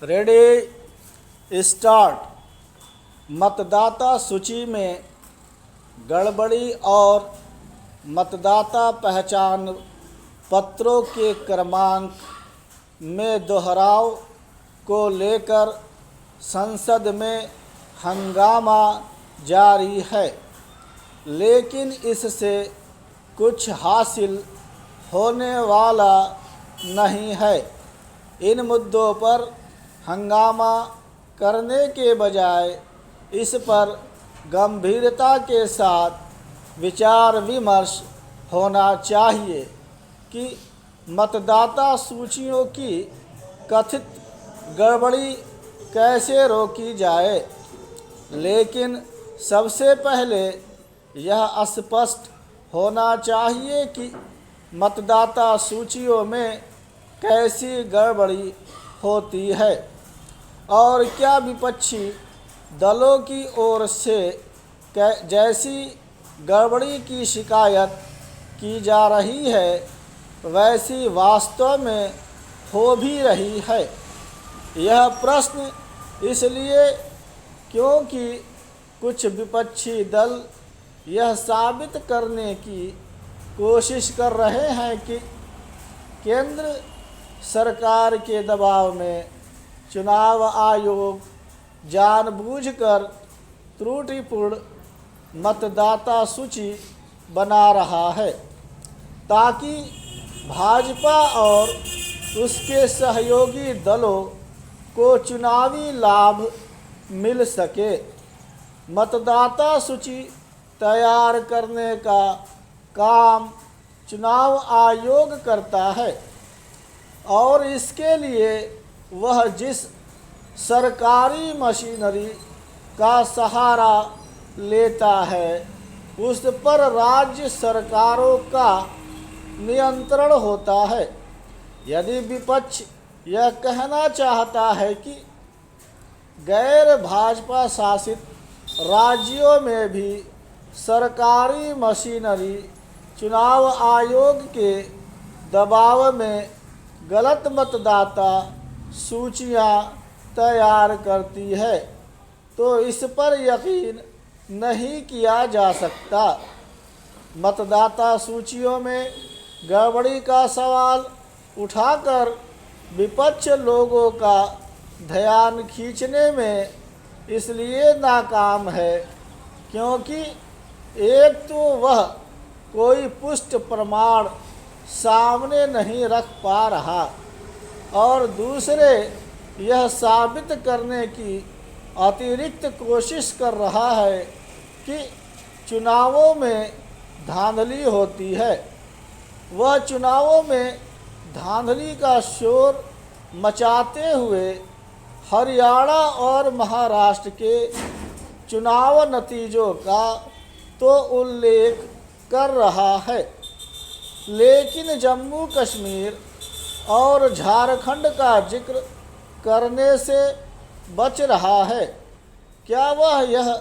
Ready start. मतदाता सूची में गड़बड़ी और मतदाता पहचान पत्रों के क्रमांक में दोहराव को लेकर संसद में हंगामा जारी है, लेकिन इससे कुछ हासिल होने वाला नहीं है। इन मुद्दों पर हंगामा करने के बजाय इस पर गंभीरता के साथ विचार विमर्श होना चाहिए कि मतदाता सूचियों की कथित गड़बड़ी कैसे रोकी जाए। लेकिन सबसे पहले यह स्पष्ट होना चाहिए कि मतदाता सूचियों में कैसी गड़बड़ी होती है और क्या विपक्षी दलों की ओर से जैसी गड़बड़ी की शिकायत की जा रही है वैसी वास्तव में हो भी रही है। यह प्रश्न इसलिए क्योंकि कुछ विपक्षी दल यह साबित करने की कोशिश कर रहे हैं कि केंद्र सरकार के दबाव में चुनाव आयोग जानबूझकर त्रुटिपूर्ण मतदाता सूची बना रहा है ताकि भाजपा और उसके सहयोगी दलों को चुनावी लाभ मिल सके। मतदाता सूची तैयार करने का काम चुनाव आयोग करता है और इसके लिए वह जिस सरकारी मशीनरी का सहारा लेता है उस पर राज्य सरकारों का नियंत्रण होता है। यदि विपक्ष यह कहना चाहता है कि गैर भाजपा शासित राज्यों में भी सरकारी मशीनरी चुनाव आयोग के दबाव में गलत मतदाता सूचियां तैयार करती है तो इस पर यकीन नहीं किया जा सकता। मतदाता सूचियों में गड़बड़ी का सवाल उठाकर विपक्ष लोगों का ध्यान खींचने में इसलिए नाकाम है क्योंकि एक तो वह कोई पुष्ट प्रमाण सामने नहीं रख पा रहा और दूसरे यह साबित करने की अतिरिक्त कोशिश कर रहा है कि चुनावों में धांधली होती है। वह चुनावों में धांधली का शोर मचाते हुए हरियाणा और महाराष्ट्र के चुनाव नतीजों का तो उल्लेख कर रहा है, लेकिन जम्मू कश्मीर और झारखंड का जिक्र करने से बच रहा है। क्या वह यह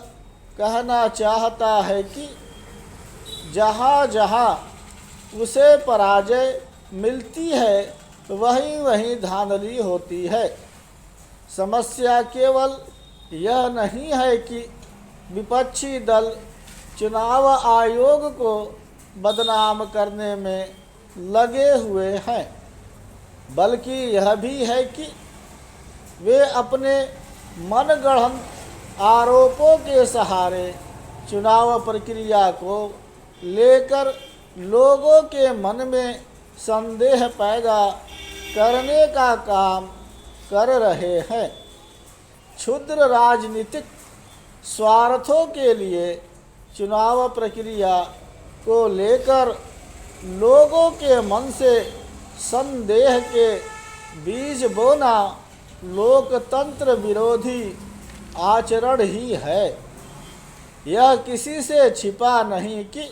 कहना चाहता है कि जहाँ जहाँ उसे पराजय मिलती है वहीं वहीं धांधली होती है? समस्या केवल यह नहीं है कि विपक्षी दल चुनाव आयोग को बदनाम करने में लगे हुए हैं, बल्कि यह भी है कि वे अपने मनगढ़ंत आरोपों के सहारे चुनाव प्रक्रिया को लेकर लोगों के मन में संदेह पैदा करने का काम कर रहे हैं। क्षुद्र राजनीतिक स्वार्थों के लिए चुनाव प्रक्रिया को लेकर लोगों के मन से संदेह के बीज बोना लोकतंत्र विरोधी आचरण ही है। यह किसी से छिपा नहीं कि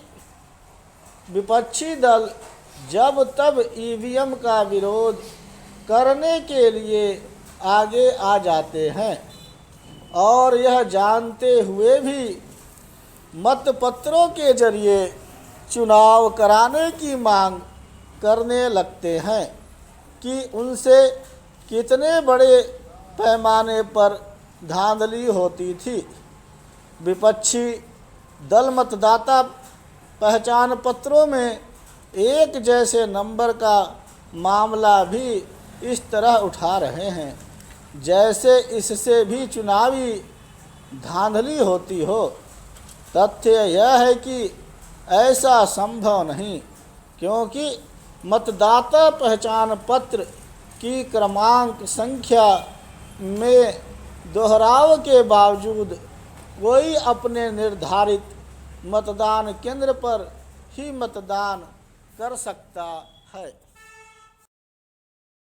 विपक्षी दल जब तब ईवीएम का विरोध करने के लिए आगे आ जाते हैं और यह जानते हुए भी मतपत्रों के जरिए चुनाव कराने की मांग करने लगते हैं कि उनसे कितने बड़े पैमाने पर धांधली होती थी। विपक्षी दल मतदाता पहचान पत्रों में एक जैसे नंबर का मामला भी इस तरह उठा रहे हैं जैसे इससे भी चुनावी धांधली होती हो। तथ्य यह है कि ऐसा संभव नहीं, क्योंकि मतदाता पहचान पत्र की क्रमांक संख्या में दोहराव के बावजूद कोई अपने निर्धारित मतदान केंद्र पर ही मतदान कर सकता है।